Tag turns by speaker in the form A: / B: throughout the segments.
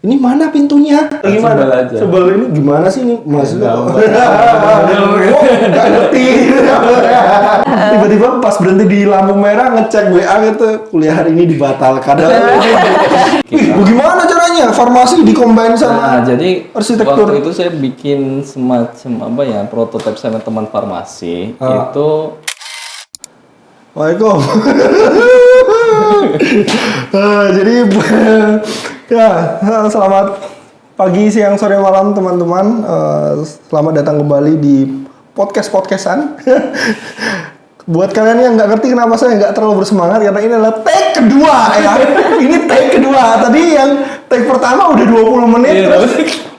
A: ini mana pintunya? Gimana? Sebel ini gimana sih ini maksudnya? Nggak ngerti. Tiba-tiba pas berhenti di lampu merah ngecek WA gitu, kuliah hari ini dibatalkan. Wih, bagaimana caranya? Farmasi dikombain sama
B: jadi
A: arsitektur.
B: waktu itu saya bikin semacam prototipe sama teman farmasi itu.
A: Waalaikumsalam. Jadi ya, selamat pagi, siang, sore, malam teman-teman. Selamat datang kembali di podcastan. Buat kalian yang nggak ngerti kenapa saya nggak terlalu bersemangat, karena ini adalah take kedua ya. Ini take kedua. Tadi yang take pertama udah 20 menit, terus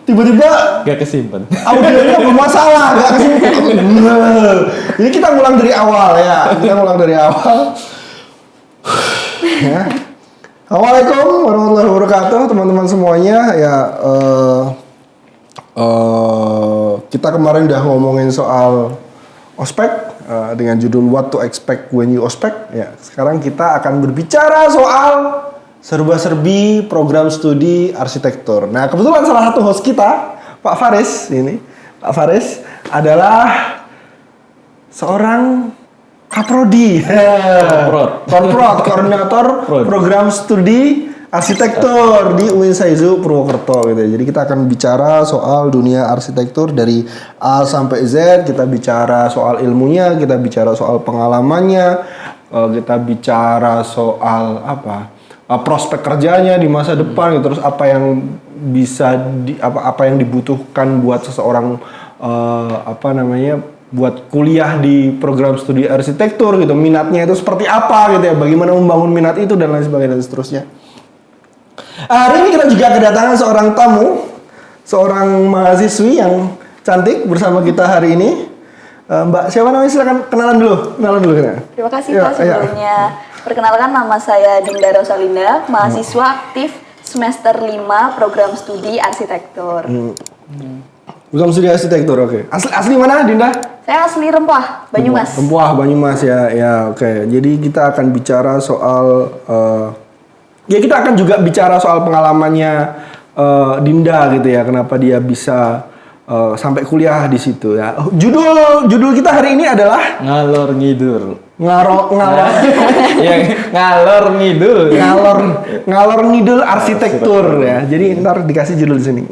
A: tiba-tiba
B: Gak kesimpan.
A: audionya bermasalah, nggak kesimpan. Jadi kita ngulang dari awal ya. Ya. Assalamualaikum warahmatullahi wabarakatuh teman-teman semuanya ya. Kita kemarin udah ngomongin soal ospek dengan judul What to Expect When You Ospek ya. Sekarang kita akan berbicara soal serba-serbi program studi arsitektur. Nah, kebetulan salah satu host kita, Pak Faris adalah seorang Kaprodi, Korprod, koordinator program studi arsitektur di UIN Saizu Purwokerto gitu. Jadi kita akan bicara soal dunia arsitektur dari A sampai Z. Kita bicara soal ilmunya, kita bicara soal pengalamannya, kita bicara soal prospek kerjanya di masa depan, gitu. Terus apa yang bisa apa yang dibutuhkan buat seseorang buat kuliah di program studi arsitektur gitu, minatnya itu seperti apa gitu ya, bagaimana membangun minat itu dan lain sebagainya dan seterusnya. Hari ini kita juga kedatangan seorang tamu, seorang mahasiswi yang cantik bersama kita hari ini. Mbak siapa namanya, silakan kenalan dulu.
C: Terima kasih Pak sebelumnya. Perkenalkan, nama saya Dinda Rosalinda, mahasiswa aktif semester 5 program studi arsitektur.
A: Program studi arsitektur, oke. Asli mana, Dinda?
C: Saya asli Rempah, Banyumas.
A: Rempah, Banyumas ya, oke. Jadi kita akan bicara soal kita akan juga bicara soal pengalamannya Dinda gitu ya, kenapa dia bisa sampai kuliah di situ ya. Judul kita hari ini adalah
B: Ngalor ngidul.
A: Ngalor ngidul arsitektur ya. Jadi ntar dikasih judul di sini.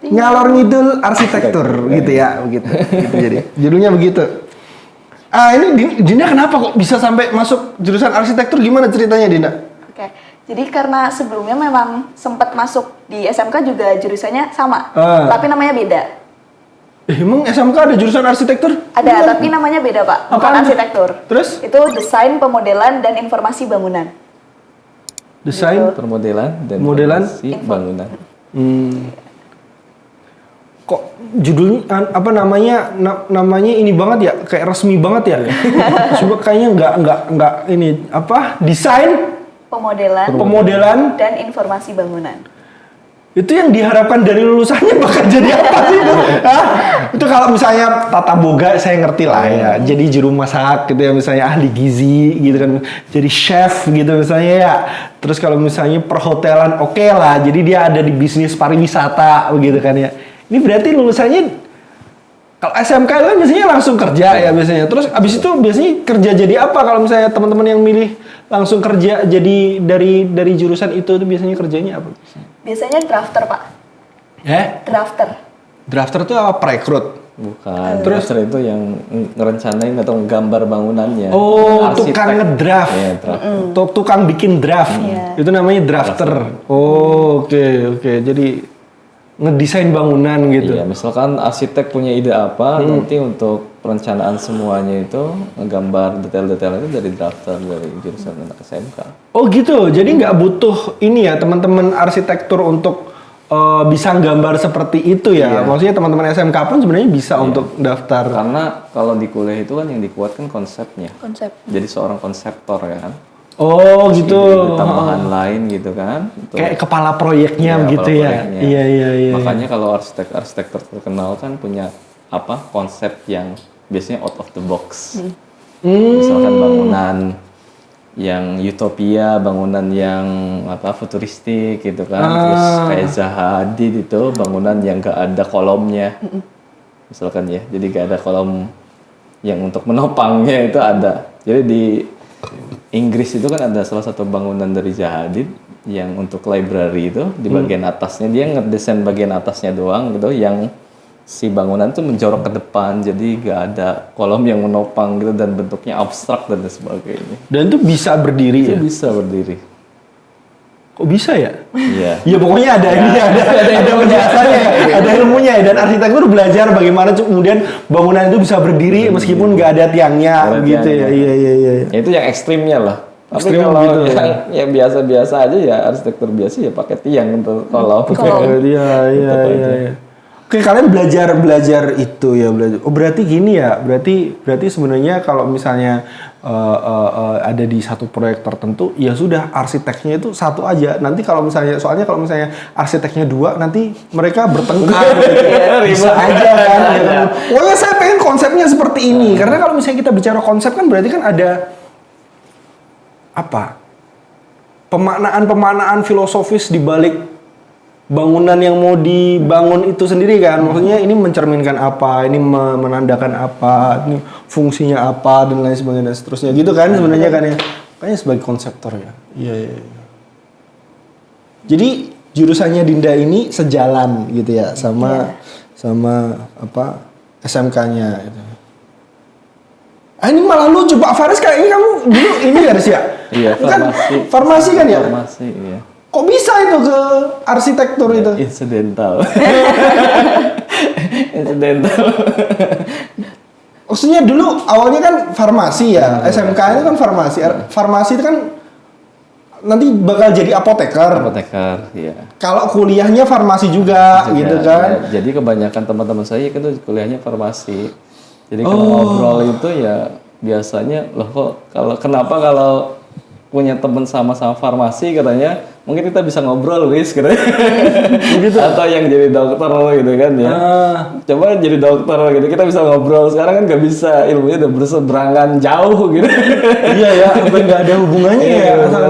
A: Ngalor ngidul arsitektur gitu ya, begitu. Jadi judulnya begitu. Ini Dinda kenapa kok bisa sampai masuk jurusan arsitektur, gimana ceritanya Dinda?
C: Oke. Jadi karena sebelumnya memang sempat masuk di SMK juga jurusannya sama, tapi namanya beda.
A: Emang SMK ada jurusan arsitektur?
C: Ada, tapi namanya beda Pak. Bukan arsitektur.
A: Terus?
C: Itu desain, pemodelan, dan informasi bangunan.
A: Desain,
B: permodelan, dan informasi bangunan.
A: Kok judulnya namanya ini banget ya, kayak resmi banget ya. Coba kayaknya nggak ini desain, pemodelan
C: dan informasi bangunan.
A: Itu yang diharapkan dari lulusannya bakal jadi apa sih itu? Itu kalau misalnya tata boga saya ngerti lah ya, jadi juru masak gitu ya, misalnya ahli gizi gitu kan, jadi chef gitu misalnya ya. Terus kalau misalnya perhotelan oke lah, jadi dia ada di bisnis pariwisata begitu kan ya. Ini berarti lulusannya kalau SMK itu kan biasanya langsung kerja ya biasanya. Terus abis itu biasanya kerja jadi apa kalau misalnya teman-teman yang milih langsung kerja jadi dari jurusan itu biasanya kerjanya apa?
C: Biasanya drafter Pak.
A: Drafter itu apa? Perekrut?
B: Bukan. Terus drafter itu yang ngerencanain atau gambar bangunannya.
A: Oh, tukang ngedraft.
B: Ya,
A: tukang bikin draft. Itu namanya drafter. Oh, oke. Jadi ngedesain bangunan gitu.
B: Iya, misalkan arsitek punya ide apa, nanti untuk perencanaan semuanya itu ngegambar detail-detail itu dari drafter dari jurusan anak SMK. Oh gitu, jadi nggak butuh ini ya teman-teman arsitektur untuk bisa gambar seperti itu ya. Iya. Maksudnya teman-teman SMK pun sebenarnya bisa untuk daftar. Karena kalau di kuliah itu kan yang dikuatkan konsepnya. Jadi seorang konseptor ya kan. Oh gitu. Tambahan lain gitu kan.
A: Kayak kepala proyeknya gitu ya. Iya.
B: Makanya kalau arsitektur terkenal kan punya konsep yang biasanya out of the box. Misalkan bangunan yang utopia, bangunan yang futuristik gitu kan. Terus kayak Zaha Hadid itu bangunan yang gak ada kolomnya. Misalkan ya, jadi gak ada kolom yang untuk menopangnya itu ada. Jadi di Inggris itu kan ada salah satu bangunan dari Zaha Hadid yang untuk library itu di bagian atasnya dia ngedesain bagian atasnya doang gitu yang si bangunan tuh menjorok ke depan, jadi gak ada kolom yang menopang gitu dan bentuknya abstrak dan sebagainya.
A: Dan itu bisa berdiri
B: Itu
A: ya?
B: bisa berdiri.
A: Kok bisa ya?
B: Iya.
A: Ya pokoknya ada ini, ada penjelasannya, ada ilmunya ya. Dan arsitektur belajar bagaimana kemudian bangunan itu bisa berdiri meskipun nggak ada tiangnya, gitu ya. Iya.
B: Ya, itu yang ekstrimnya lah. Tapi
A: Ekstrim
B: kalau
A: gitu
B: yang ya biasa-biasa aja ya arsitektur biasa ya pakai tiang untuk kolom.
A: Iya. Oke, kalian belajar itu ya, belajar. Oh, berarti gini ya. Berarti sebenarnya kalau misalnya ada di satu proyek tertentu, ya sudah arsiteknya itu satu aja. Nanti kalau misalnya arsiteknya dua, nanti mereka bertengkar gitu. Bisa aja kan. Ya kan? Pokoknya saya pengen konsepnya seperti ini. Karena kalau misalnya kita bicara konsep kan berarti kan ada pemaknaan filosofis di balik bangunan yang mau dibangun itu sendiri kan. Maksudnya ini mencerminkan apa, ini menandakan apa, ini fungsinya apa dan lain sebagainya dan seterusnya gitu kan sebenarnya kan ya. Kayaknya sebagai konseptor ya. Iya. Jadi jurusannya Dinda ini sejalan gitu ya sama SMK-nya gitu. Ini malah lucu Pak Faris, kayaknya kamu dulu ini harus ya?
B: Iya,
A: farmasi kan ya?
B: Farmasi, iya.
A: Kok bisa itu ke arsitektur itu?
B: Incidental.
A: Maksudnya dulu awalnya kan farmasi ya, SMK itu kan farmasi. Farmasi itu kan nanti bakal jadi apoteker.
B: Apoteker, iya.
A: Kalau kuliahnya farmasi juga gitu kan.
B: Ya, jadi kebanyakan teman-teman saya kan tuh kuliahnya farmasi. Jadi kalau ngobrol itu ya biasanya kenapa kalau punya teman sama-sama farmasi katanya mungkin kita bisa ngobrol Riz katanya. Gitu. Atau yang jadi dokter gitu kan ya. Coba jadi dokter gitu kita bisa ngobrol. Sekarang kan nggak bisa, ilmunya udah berseberangan jauh gitu.
A: Iya ya, nggak ada hubungannya ya sama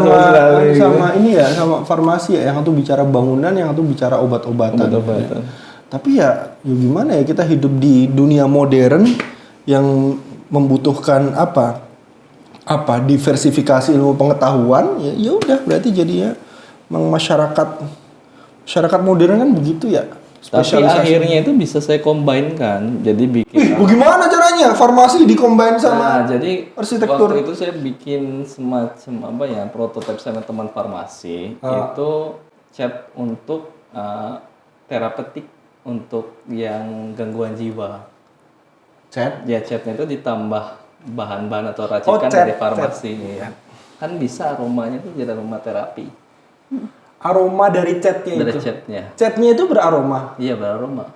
B: gitu.
A: ini ya, sama farmasi ya. Yang satu bicara bangunan, yang satu bicara obat-obatan. Tapi ya gimana ya, kita hidup di dunia modern yang membutuhkan diversifikasi ilmu pengetahuan. Ya udah, berarti jadinya masyarakat modern kan begitu ya.
B: Tapi akhirnya itu bisa saya combine-kan, jadi bikin.
A: Bagaimana caranya farmasi di-combine sama
B: jadi
A: arsitektur?
B: Waktu itu saya bikin semacam prototipe sama teman farmasi itu cat untuk terapeutik untuk yang gangguan jiwa.
A: Cat?
B: Ya, catnya itu ditambah bahan-bahan atau racikan dari farmasi. Ya. Kan bisa aromanya itu jadi aroma terapi.
A: Aroma dari catnya
B: dari
A: itu?
B: Dari catnya.
A: Catnya itu beraroma?
B: Iya, beraroma.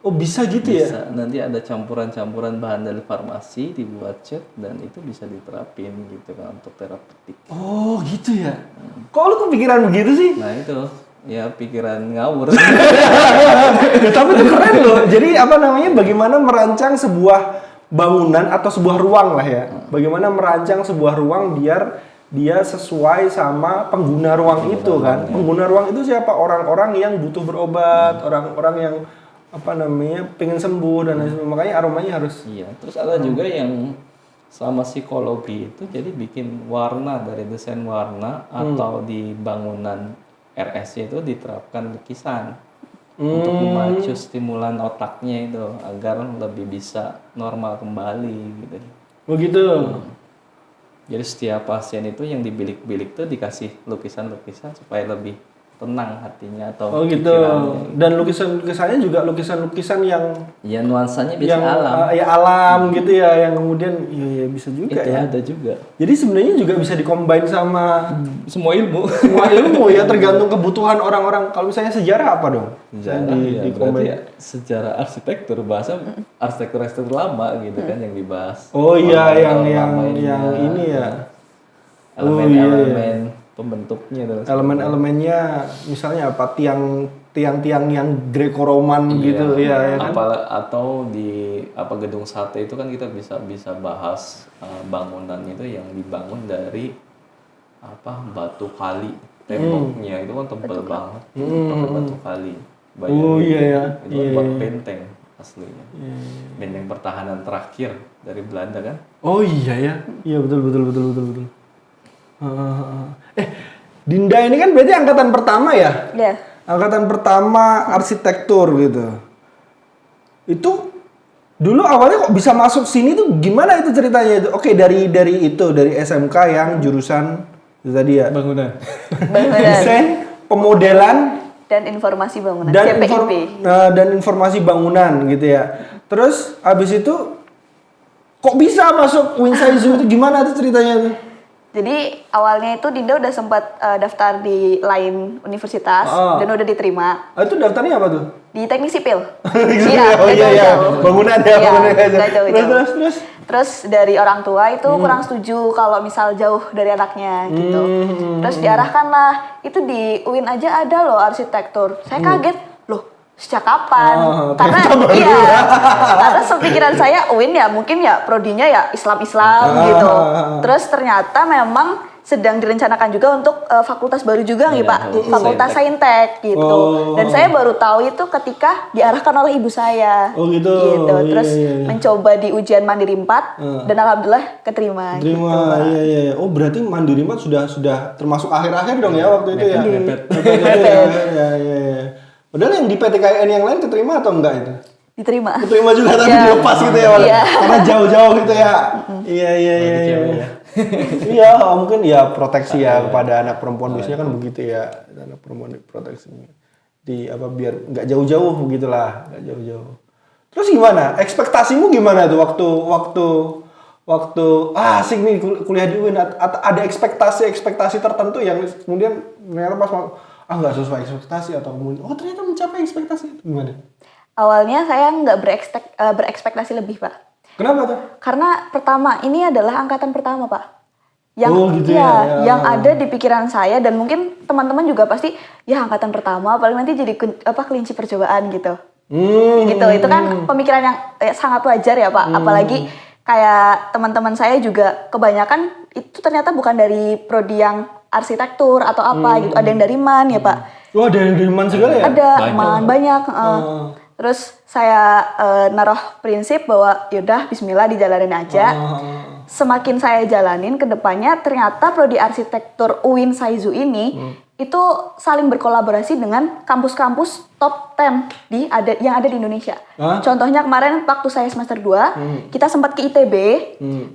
A: Oh, bisa gitu ya?
B: Bisa. Nanti ada campuran-campuran bahan dari farmasi dibuat cat dan itu bisa diterapin gitu kan untuk terapeutik.
A: Oh, gitu ya? Kok lu kepikiran begitu sih?
B: Nah, itu. Ya pikiran ngawur.
A: Ya, tapi itu keren loh. Jadi bagaimana merancang sebuah bangunan atau sebuah ruang lah ya. Bagaimana merancang sebuah ruang biar dia sesuai sama pengguna ruang itu kan. Pengguna ruang itu siapa? Orang-orang yang butuh berobat, orang-orang yang pengen sembuh dan lain sebagainya. Makanya aromanya harus.
B: Iya. Terus ada juga yang sama psikologi itu jadi bikin warna dari desain warna atau di bangunan RS itu diterapkan lukisan untuk memacu stimulan otaknya itu agar lebih bisa normal kembali gitu.
A: Begitu.
B: Jadi setiap pasien itu yang di bilik-bilik tuh dikasih lukisan-lukisan supaya lebih tenang hatinya atau
A: gitu. Dan lukisan-lukisannya juga lukisan-lukisan yang
B: ya nuansanya biasa alam.
A: Alam gitu ya, yang kemudian ya bisa juga
B: itu
A: ya.
B: Ada juga.
A: Jadi sebenarnya juga bisa dicombine sama
B: semua ilmu.
A: Semua ilmu ya, tergantung kebutuhan orang-orang. Kalau misalnya sejarah apa dong?
B: Sejarah berarti ya sejarah arsitektur, bahasa arsitektur lama gitu kan yang dibahas.
A: Oh iya, yang ini ya.
B: Elemen-elemen pembentuknya tuh.
A: Elemen-elemennya misalnya apa? Tiang-tiang yang Greco-Roman gitu ya kan?
B: Atau di gedung sate itu kan kita bisa bahas bangunan itu yang dibangun dari batu kali, temboknya itu kan tebal banget, pakai batu kali.
A: Oh iya ya.
B: Itu kan buat benteng aslinya. Benteng pertahanan terakhir dari Belanda kan.
A: Oh iya ya. Iya betul. Dinda ini kan berarti angkatan pertama ya?
C: Iya.
A: Angkatan pertama arsitektur gitu. Itu dulu awalnya kok bisa masuk sini tuh gimana itu ceritanya itu? Oke, dari SMK yang jurusan itu tadi ya.
B: Bangunan.
A: Desain, pemodelan
C: Dan informasi bangunan.
A: dan
C: CPIB.
A: dan informasi bangunan gitu ya. Terus abis itu kok bisa masuk Winsaizu itu gimana tuh ceritanya tuh?
C: Jadi awalnya itu Dinda udah sempat daftar di lain universitas dan udah diterima
A: Itu daftarnya apa tuh?
C: di teknik sipil.
A: Oh
C: nggak
A: iya ya,
C: jauh-jauh.
A: bangunan ya,
C: Iya,
A: bangunan aja.
C: nggak jauh-jauh.
A: Terus.
C: Terus dari orang tua itu kurang setuju kalau misal jauh dari anaknya gitu. Terus diarahkanlah, itu di UIN aja ada loh arsitektur. Saya kaget, loh sejak kapan? Karena karena sepikiran saya UIN ya mungkin ya prodinya ya Islam-Islam gitu. Terus ternyata memang sedang direncanakan juga untuk fakultas baru juga nih Pak, Fakultas Saintek gitu. Dan saya baru tahu itu ketika diarahkan oleh ibu saya.
A: Oh gitu.
C: Terus
A: Iya.
C: mencoba di ujian Mandiri 4 dan alhamdulillah keterima.
A: Terima,
C: gitu.
A: iya. Oh berarti Mandiri Mat sudah termasuk akhir-akhir dong ya waktu itu ya?
B: Mepet.
A: Iya. Padahal yang di PTKN yang lain keterima atau enggak itu?
C: Diterima.
A: Keterima juga tapi
C: Iya.
A: dilepas gitu ya,
C: Iya.
A: karena jauh-jauh gitu ya. Iya. Iya, mungkin ya proteksi ya kepada anak perempuan biasanya kan begitu ya, anak perempuan proteksi di apa biar nggak jauh-jauh begitulah, nggak jauh-jauh. Terus gimana? Ekspektasimu gimana tuh waktu asik nih kuliah di UIN? Ada ekspektasi tertentu yang kemudian ternyata pas nggak sesuai ekspektasi atau kemudian ternyata mencapai ekspektasi itu gimana?
C: Awalnya saya nggak berekspektasi lebih Pak.
A: Kenapa tuh?
C: Karena pertama ini adalah angkatan pertama Pak. Yang
A: gitu ya.
C: yang ada di pikiran saya dan mungkin teman-teman juga pasti ya angkatan pertama paling nanti jadi kelinci percobaan gitu. Gitu. Itu kan pemikiran yang sangat wajar ya Pak. Apalagi kayak teman-teman saya juga kebanyakan itu ternyata bukan dari prodi yang arsitektur atau apa gitu. Ada yang dari MAN ya Pak.
A: Oh, ada yang dari MAN segala ya?
C: Ada MAN banyak. Terus saya naruh prinsip bahwa yaudah bismillah dijalanin aja. Semakin saya jalanin ke depannya ternyata prodi arsitektur UIN Saizu ini itu saling berkolaborasi dengan kampus-kampus top 10 yang ada di Indonesia. Contohnya kemarin waktu saya semester 2, kita sempat ke ITB,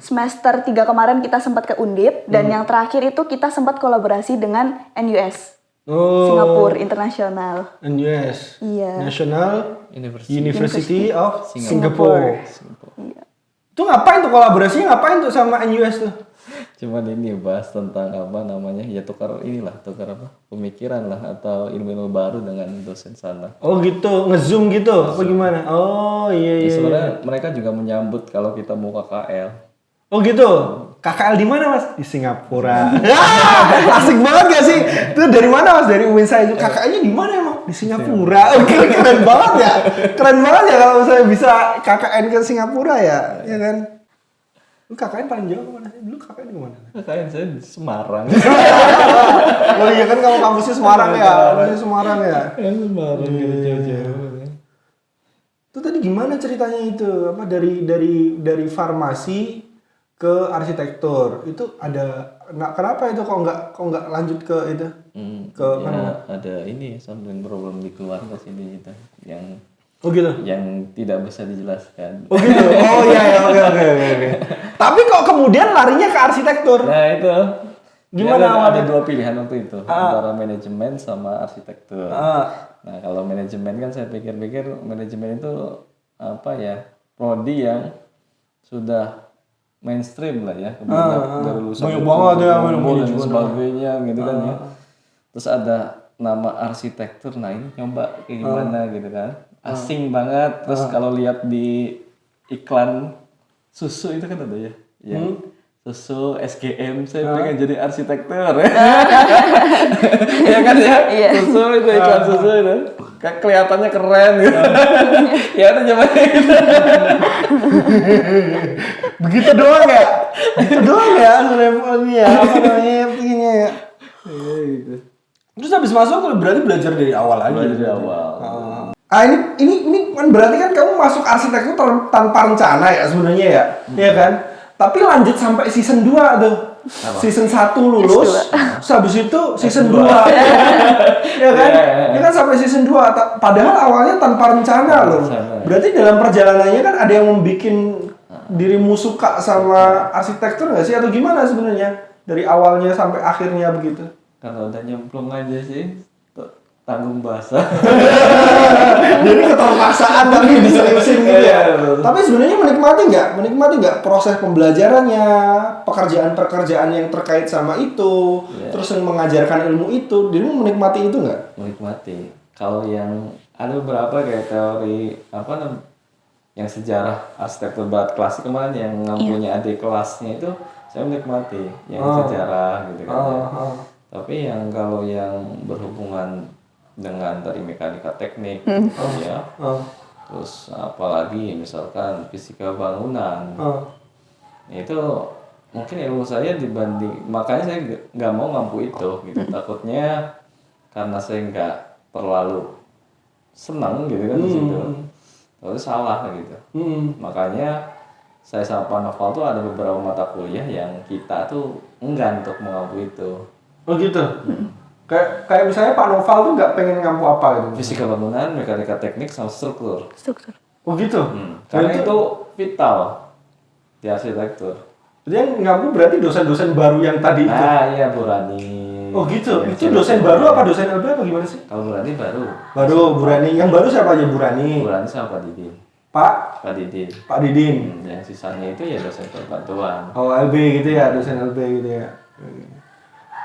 C: semester 3 kemarin kita sempat ke Undip, dan yang terakhir itu kita sempat kolaborasi dengan NUS. Singapura International.
A: NUS.
C: Iya.
A: National University of
C: Singapore.
A: Iya. Itu ngapain tuh kolaborasinya? Ngapain tuh sama NUS tuh?
B: Cuman ini bahas tentang apa namanya ya tukar apa pemikiran lah atau ilmu baru dengan dosen sana.
A: Oh gitu, ngezoom gitu apa gimana? Oh iya.
B: Sebenarnya mereka juga menyambut kalau kita mau KKL.
A: Oh gitu. KKL di mana Mas? Di Singapura. Asik banget gak sih? Itu dari mana Mas? Dari UIN saya itu. KKL-nya di mana emang? Di Singapura. Oke, keren banget ya. Keren banget ya kalau saya bisa KKN ke Singapura ya. Ya kan? Lu KKN paling jauh kemana sih? Dulu KKN kemana?
B: KKN saya di Semarang.
A: Oh iya kan kamu kampusnya Semarang ya? Kampusnya Semarang ya?
B: Semarang gitu jauh-jauh.
A: Itu tadi gimana ceritanya itu? Apa dari farmasi ke arsitektur itu ada kenapa itu kok nggak lanjut ke itu
B: ada ini something problem di keluarga sini gitu yang
A: gitu
B: yang tidak bisa dijelaskan.
A: Oh gitu. Oh iya oke. Tapi kok kemudian larinya ke arsitektur?
B: Nah itu
A: gimana
B: ada dua pilihan waktu itu antara manajemen sama arsitektur. Nah kalau manajemen kan saya pikir-pikir manajemen itu apa ya prodi yang sudah mainstream lah ya, kemudian dari lulusan
A: banyak banget ya
B: dan sebagainya gitu kan ya. Terus ada nama arsitektur, nah ini nyoba kayak gimana gitu kan, asing banget. Terus kalau lihat di iklan susu itu kan ada ya, yang susu SGM, saya pengen jadi arsitektur. Ya kan ya, susu itu iklan susu itu, kelihatannya keren gitu. Ya udah coba gitu.
A: Begitu doang ya sebenarnya apa namanya kayaknya ya.
B: Iya gitu.
A: Terus habis masuk berarti belajar dari awal lagi.
B: Belajar dari awal.
A: Ini kan berarti kan kamu masuk arsitektur tanpa rencana ya sebenarnya ya. Iya kan? Tapi lanjut sampai season 2 tuh.
B: Apa?
A: Season 1 lulus, terus habis itu season 2. Ya kan? Ini kan sampai season 2. Padahal awalnya tanpa rencana loh. Berarti dalam perjalanannya kan ada yang membuat dirimu suka sama arsitektur nggak sih? Atau gimana sebenarnya? Dari awalnya sampai akhirnya begitu.
B: Karena udah nyemplung aja sih, tanggung basah.
A: Jadi keterpaksaan tapi diseriusin gitu ya.
B: Iya,
A: Tapi sebenarnya menikmati nggak proses pembelajarannya, pekerjaan-pekerjaan yang terkait sama itu, terus yang mengajarkan ilmu itu, dirimu menikmati itu nggak?
B: Menikmati. Kalau yang ada beberapa kayak teori yang sejarah arsitektur barat klasik kemarin yang punya adik kelasnya itu saya menikmati yang sejarah gitu kan. Tapi yang kalau yang berhubungan dengan tadi mekanika teknik ya, terus apalagi misalkan fisika bangunan, itu mungkin ilmu saya dibanding, makanya saya nggak mau ngampu itu gitu. Takutnya karena saya nggak terlalu senang gitu kan di situ, lalu salah gitu. Makanya saya sama Pak Noval tuh ada beberapa mata kuliah yang kita tuh enggan untuk mengampu itu.
A: Oh gitu. Kayak misalnya Pak Noval tuh nggak pengen ngampu apa gitu.
B: Fisika bangunan, mekanika teknik, sama struktur.
A: Oh gitu.
B: Karena itu vital di arsitektur.
A: Jadi yang ngampu berarti dosen-dosen baru yang tadi itu.
B: Nah, iya Bu Rani.
A: Oh gitu.
B: Ya,
A: Itu dosen baru apa dosen LB apa gimana sih?
B: Kalau Bu Rani baru.
A: Baru Bu Rani. Yang baru siapa aja Bu Rani?
B: Bu Rani sama Pak Didin.
A: Pak
B: Didin.
A: Didin.
B: Yang sisanya itu ya dosen perbantuan.
A: Oh LB gitu ya, dosen LB gitu ya.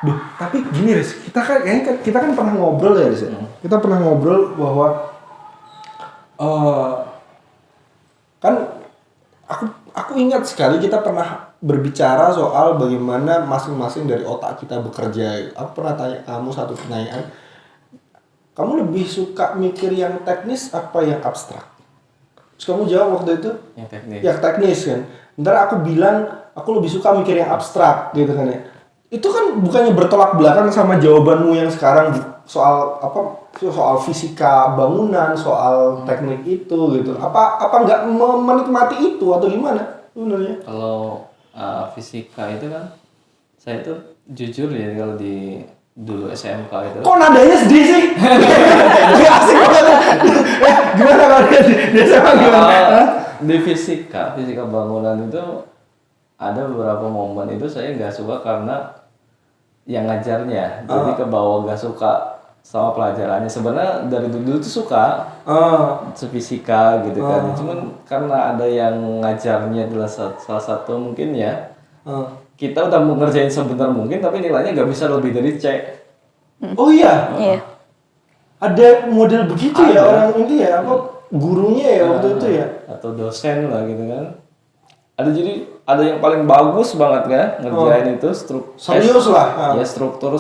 A: Duh, tapi gini Riz, kita kan pernah ngobrol ya Riz. Kita pernah ngobrol bahwa kan aku ingat sekali kita pernah berbicara soal bagaimana masing-masing dari otak kita bekerja. Aku pernah tanya kamu satu pertanyaan. Kamu lebih suka mikir yang teknis apa yang abstrak? Terus kamu jawab waktu itu
B: Yang teknis.
A: yang teknis kan. Ntar aku bilang aku lebih suka mikir yang abstrak gitu kan ya. Itu kan bukannya bertolak belakang sama jawabanmu yang sekarang soal soal fisika bangunan, soal teknik itu gitu. Apa nggak menikmati itu atau gimana sebenarnya?
B: Kalau fisika itu kan saya tuh jujur ya kalau di dulu SMK itu.
A: Kok nadanya sedih sih? Gak asik banget. Gimana kalau dia sama gimana?
B: Di fisika bangunan itu ada beberapa momen itu saya nggak suka karena yang ngajarnya, jadi ke bawah nggak suka sama pelajarannya. Sebenarnya dari dulu tuh suka fisika gitu kan, cuman karena ada yang ngajarnya adalah salah satu mungkin ya, kita udah mau ngerjain sebentar mungkin tapi nilainya nggak bisa lebih dari C.
A: Oh iya.
C: Iya.
A: Ada model begitu ya orang ini ya, gurunya ya waktu itu ya,
B: atau dosen lah gitu kan. Ada yang paling bagus banget kan ngerjain itu
A: serius lah.
B: Ya struktur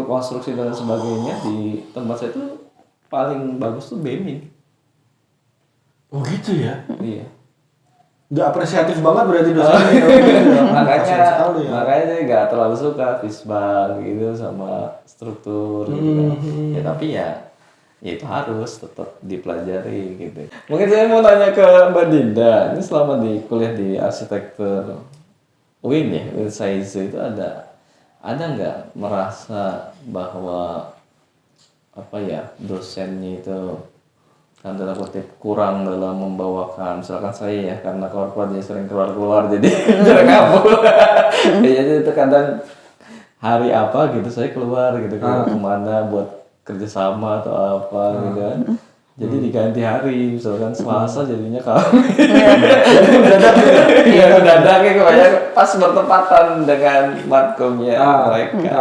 B: konstruksi dan sebagainya di tempat saya itu paling bagus tuh BEMI.
A: Oh gitu ya.
B: Iya.
A: Nggak apresiatif banget berarti dosennya.
B: makanya saya nggak terlalu suka fisbang gitu sama struktur gitu kan. Ya tapi ya itu harus tetap dipelajari gitu. Mungkin saya mau tanya ke Mbak Dinda, ini selama di kuliah di arsitektur UIN ya, UIN itu ada nggak merasa bahwa dosennya itu kan dalam kutip kurang dalam membawakan, misalkan saya ya karena korpornya sering keluar jadi jarang ngapul. Jadi itu kadang hari apa gitu saya keluar gitu kemana buat kerjasama atau apa gitu kan. Jadi diganti hari, misalkan Selasa jadinya kami. Iya mendadak ya kebanyakan pas bertepatan dengan matkumnya mereka.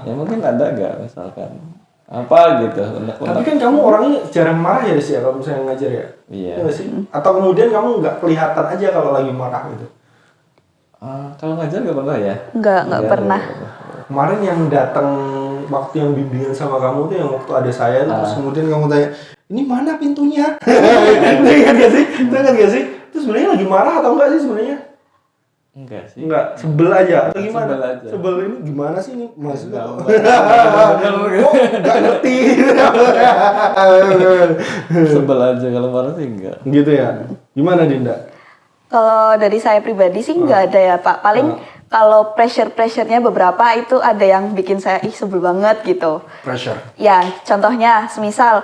B: Ya mungkin ada nggak misalkan apa gitu.
A: Tapi kan kamu orangnya jarang marah ya sih kalau misalnya ngajar ya.
B: Iya.
A: Ya sih. Atau kemudian kamu nggak kelihatan aja kalau lagi marah gitu.
B: Kalau ngajar nggak pernah ya?
C: Nggak pernah.
A: Kemarin yang datang waktu yang bimbingan sama kamu tuh yang waktu ada saya terus kemudian kamu tanya, ini mana pintunya? Ingat gak sih? Terus sebenarnya lagi marah atau enggak sih sebenarnya?
B: Enggak sih.
A: Enggak, sebel aja atau gimana?
B: Sebel aja.
A: Sebel ini gimana sih ini maksudnya?
B: Gambar.
A: Kok nggak ngerti?
B: Sebel aja, kalau marah sih enggak.
A: Gitu ya. Gimana Dinda?
C: Kalau dari saya pribadi sih nggak ada ya Pak. Paling kalau pressure-pressurenya beberapa itu ada yang bikin saya sebel banget gitu.
A: Pressure.
C: Ya, contohnya semisal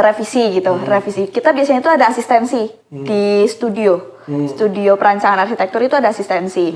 C: revisi gitu. Revisi. Kita biasanya itu ada asistensi di studio. Studio perancangan arsitektur itu ada asistensi.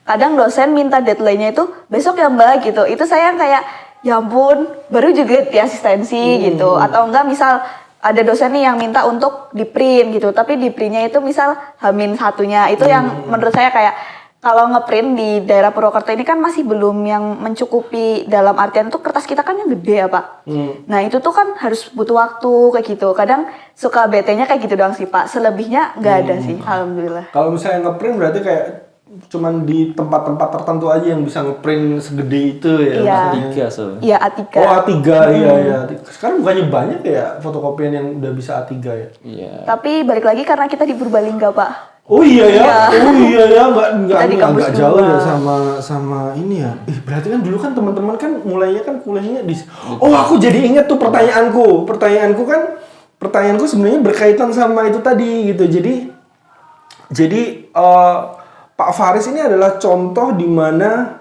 C: Kadang dosen minta deadline-nya itu besok ya Mbak gitu. Itu saya kayak ya ampun, baru juga di asistensi gitu. Atau enggak misal ada dosen nih yang minta untuk di print gitu, tapi di printnya itu misal H-1-nya itu yang menurut saya kayak kalau ngeprint di daerah Purwokerto ini kan masih belum yang mencukupi, dalam artian tuh kertas kita kan yang gede ya Pak. Nah itu tuh kan harus butuh waktu kayak gitu. Kadang suka bete-nya kayak gitu doang sih Pak. Selebihnya nggak ada sih, alhamdulillah.
A: Kalau misalnya ngeprint berarti kayak cuman di tempat-tempat tertentu aja yang bisa ngeprint segede itu ya.
C: Iya.
B: Tiga soalnya.
C: Iya A3.
A: Oh A3 iya iya. Sekarang bukannya banyak ya fotokopian yang udah bisa A3 ya?
B: Iya.
C: Tapi balik lagi karena kita di Purbalingga Pak.
A: Oh iya ya,
C: Iya.
A: oh iya ya,
C: Kita di kampus
A: agak jauh ya
C: dua.
A: sama ini ya. Berarti kan dulu kan teman-teman kan mulainya kan kuliahnya di. Oh aku jadi inget tuh pertanyaanku sebenarnya berkaitan sama itu tadi gitu. Jadi Pak Faris ini adalah contoh di mana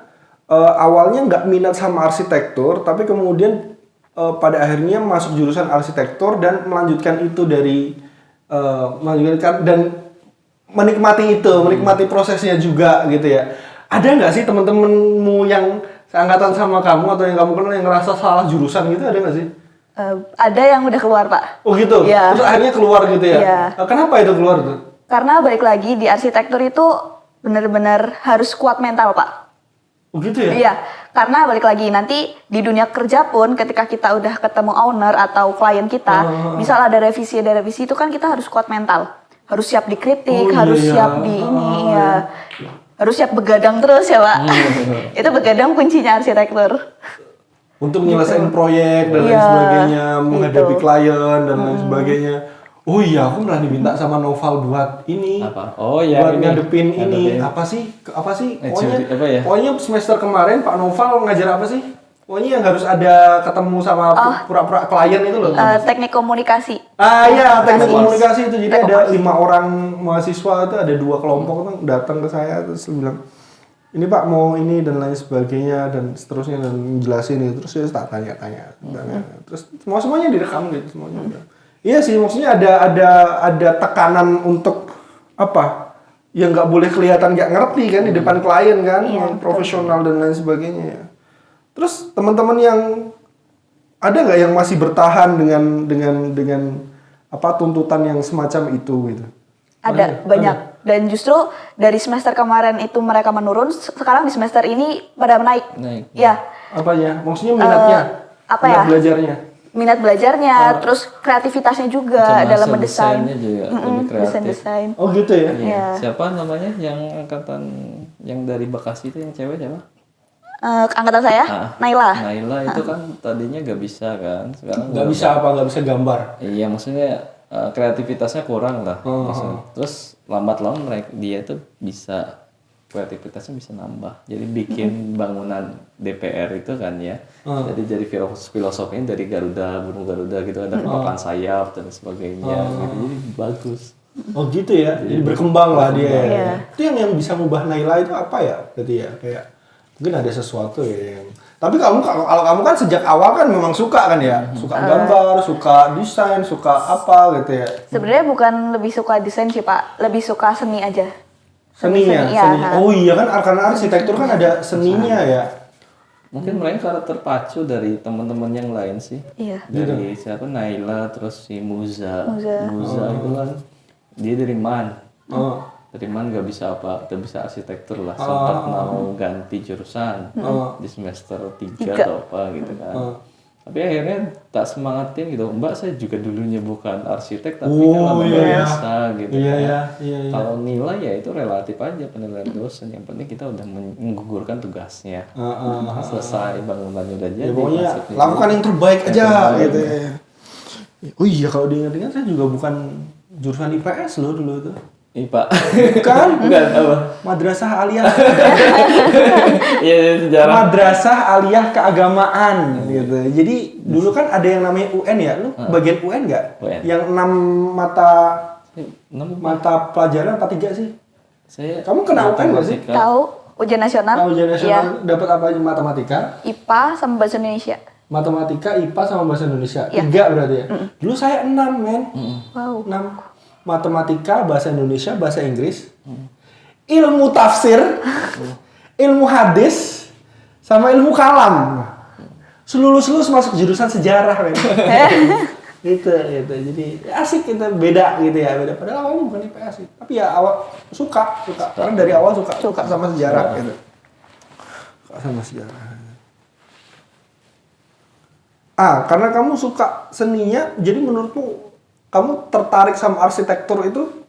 A: awalnya nggak minat sama arsitektur, tapi kemudian pada akhirnya masuk jurusan arsitektur dan melanjutkan itu dari melanjutkan dan menikmati prosesnya juga gitu ya. Ada nggak sih teman-temanmu yang seangkatan sama kamu atau yang kamu kenal yang ngerasa salah jurusan gitu, ada nggak sih?
C: Ada yang udah keluar Pak.
A: Oh gitu.
C: Iya.
A: Terus akhirnya keluar gitu ya.
C: Iya.
A: Kenapa itu keluar tuh?
C: Karena balik lagi di arsitektur itu benar-benar harus kuat mental Pak.
A: Oh gitu ya.
C: Iya, karena balik lagi nanti di dunia kerja pun ketika kita udah ketemu owner atau klien kita, misal ada revisi itu kan kita harus kuat mental. Harus siap dikritik,
A: Oh, iya,
C: harus
A: iya.
C: siap di ini ya. Harus siap begadang terus ya, Pak. Itu begadang kuncinya arsitektur.
A: Untuk nyelesain proyek dan lain
C: Iya,
A: sebagainya, menghadapi
C: gitu.
A: klien dan lain sebagainya. Oh iya, aku pernah diminta sama Noval buat ini.
B: Apa? Oh iya,
A: buat
B: ini.
A: ngadepin ini.
B: Ngadepin.
A: Apa sih?
B: Juri, apa ya?
A: Pokoknya semester kemarin Pak Noval ngajar apa sih? Pokoknya yang harus ada ketemu sama pura-pura klien itu loh.
C: Teknik komunikasi.
A: Iya, teknik komunikasi itu. Jadi
C: Teknik
A: ada
C: komunikasi.
A: 5 orang mahasiswa itu, ada 2 kelompok tuh datang ke saya terus bilang, ini Pak mau ini dan lain sebagainya dan seterusnya dan jelasin itu. Terus saya tak tanya. Terus semuanya direkam gitu semuanya. Iya sih, maksudnya ada tekanan untuk apa? Yang nggak boleh kelihatan nggak ngerti kan di depan klien kan, yang profesional dan lain sebagainya ya. Terus teman-teman yang ada nggak yang masih bertahan dengan apa tuntutan yang semacam itu gitu?
C: Ada banyak. Dan justru dari semester kemarin itu mereka menurun, sekarang di semester ini pada menaik.
B: Naik.
C: Ya,
A: Apanya? Maksudnya minatnya?
C: apa
A: minat
C: ya?
A: belajarnya?
C: Minat belajarnya, terus kreativitasnya juga
B: Sama
C: dalam mendesain.
B: desainnya juga lebih kreatif.
C: Desain.
A: Oh gitu ya?
B: Iya.
C: Iya.
B: Siapa namanya yang angkatan yang dari Bekasi itu yang cewek siapa?
C: Angkatan saya, Naila.
B: Naila itu kan tadinya gak bisa kan, sekarang
A: Nggak bisa apa? Nggak bisa gambar?
B: Iya maksudnya kreativitasnya kurang lah. Maksudnya. Terus lambat laun mereka dia tuh bisa kreativitasnya bisa nambah. Jadi bikin bangunan DPR itu kan ya. Jadi filosofinya dari Garuda, burung Garuda gitu ada papan sayap dan sebagainya. Gitu. Jadi bagus.
A: Oh gitu ya? Jadi berkembang lah dia.
C: Iya.
A: Itu yang bisa ngubah Naila itu apa ya? Berarti ya kayak mungkin ada sesuatu ya yang. Tapi kalau kamu kan sejak awal kan memang suka kan ya, suka gambar, suka desain, suka apa gitu ya.
C: Sebenarnya bukan lebih suka desain sih Pak, lebih suka seni aja.
A: Seninya.
C: Iya.
A: Oh iya kan karena arsitektur kan ada seninya ya.
B: Mungkin mereka karena terpacu dari teman-teman yang lain sih.
C: Iya.
B: Dari siapa Naila terus si Muza.
C: Muza.
B: Muza itu kan dia dari MAN.
A: Oh.
B: Dari MAN gak bisa apa, gak bisa arsitektur lah. Sempat mau ganti jurusan di semester 3 atau apa gitu kan. Tapi akhirnya tak semangatin gitu. Mbak saya juga dulunya bukan arsitek tapi kan lama bisa gitu kan.
A: Iya.
B: Kalau nilai ya itu relatif aja penilaian dosen. Yang penting kita udah menggugurkan tugasnya. Selesai bangunannya udah jadi.
A: Ya, pokoknya
B: konsepnya
A: lakukan
B: jadi.
A: yang terbaik aja
B: terbaik.
A: gitu ya. Oh iya kalau diingat-ingat saya juga bukan jurusan IPS loh dulu tuh.
B: IPA.
A: Bukan?
B: Bukan apa?
A: Madrasah aliyah.
B: Iya, sejarah.
A: Madrasah aliyah keagamaan gitu. Jadi dulu kan ada yang namanya UN ya. Lu bagian UN nggak?
B: UN.
A: Yang 6 mata
B: 6
A: mata pelajaran apa 3 sih?
B: saya
A: Kamu kena UN nggak sih?
C: Tahu ujian nasional?
A: Tahu ujian
C: Iya.
A: nasional dapat apa aja? Matematika,
C: IPA sama bahasa Indonesia.
A: matematika, IPA sama bahasa Indonesia.
C: Iya.
A: 3 berarti ya. Dulu saya 6, men.
C: Wow.
A: 6. Matematika, bahasa Indonesia, bahasa Inggris, ilmu tafsir, ilmu hadis, sama ilmu kalam. Selulus masuk jurusan sejarah, men. gitu. Jadi asik kita beda gitu ya, beda. Padahal awalnya bukan IPS sih. Tapi ya awal suka. Karena dari awal suka sama sejarah gitu. Suka sama sejarah. Karena kamu suka seninya, jadi menurutmu kamu tertarik sama arsitektur itu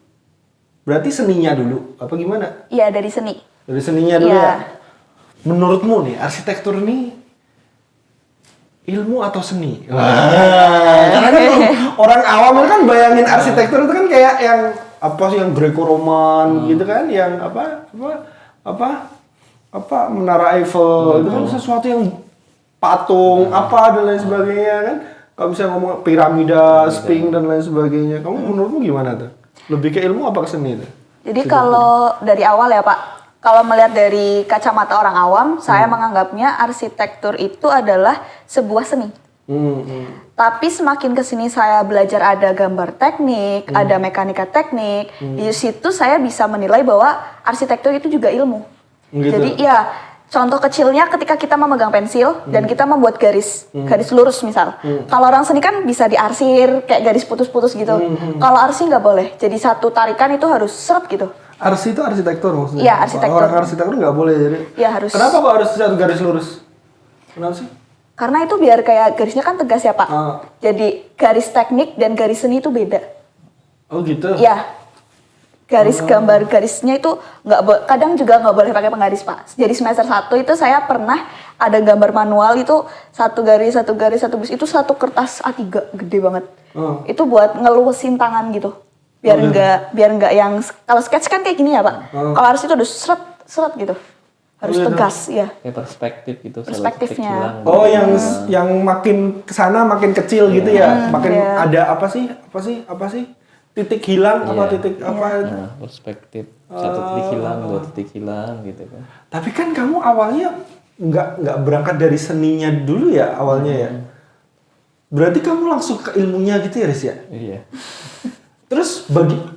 A: berarti seninya dulu apa gimana?
C: Iya, dari seni.
A: Dari seninya dulu
C: Iya.
A: ya. Menurutmu nih arsitektur ini ilmu atau seni? Karena kan orang awam kan bayangin arsitektur itu kan kayak yang apa sih yang Greco-Roman gitu kan, yang apa Menara Eiffel itu kan sesuatu yang patung apa dan lain sebagainya kan. Kalau bisa ngomong piramida, Sphinx dan lain sebagainya. Kamu menurutmu gimana tuh? Lebih ke ilmu apa ke seni tuh?
C: Jadi kalau dari awal ya Pak, kalau melihat dari kacamata orang awam, saya menganggapnya arsitektur itu adalah sebuah seni. Tapi semakin kesini saya belajar ada gambar teknik, ada mekanika teknik, di situ saya bisa menilai bahwa arsitektur itu juga ilmu.
A: Gitu.
C: Jadi ya contoh kecilnya ketika kita memegang pensil dan kita membuat garis lurus misal. Kalau orang seni kan bisa diarsir kayak garis putus-putus gitu. Kalau arsi nggak boleh. Jadi satu tarikan itu harus seret gitu.
A: Arsi itu arsitektur maksudnya?
C: Iya, arsitektur.
A: Orang arsitektur nggak boleh jadi.
C: Iya, harus.
A: Kenapa kok harus satu garis lurus? Kenapa sih?
C: Karena itu biar kayak garisnya kan tegas ya Pak. Jadi garis teknik dan garis seni itu beda.
A: Oh gitu?
C: Iya. Garis gambar garisnya itu kadang juga nggak boleh pakai penggaris Pak. Jadi semester 1 itu saya pernah ada gambar manual itu satu garis itu satu kertas A3 gede banget. Itu buat ngeluasin tangan gitu. Biar nggak yang kalau sketch kan kayak gini ya Pak. Kalau harus itu udah seret gitu. Harus tegas ya.
B: Kayak perspektif gitu.
C: Perspektifnya.
A: Oh, yang makin kesana makin kecil gitu ya. Makin ada apa sih? Titik hilang apa titik apa?
B: Nah, perspektif. Satu titik hilang, 2 titik hilang gitu kan.
A: Tapi kan kamu awalnya nggak berangkat dari seninya dulu ya awalnya ya. Berarti kamu langsung ke ilmunya gitu ya, Riz ya?
B: Iya.
A: Terus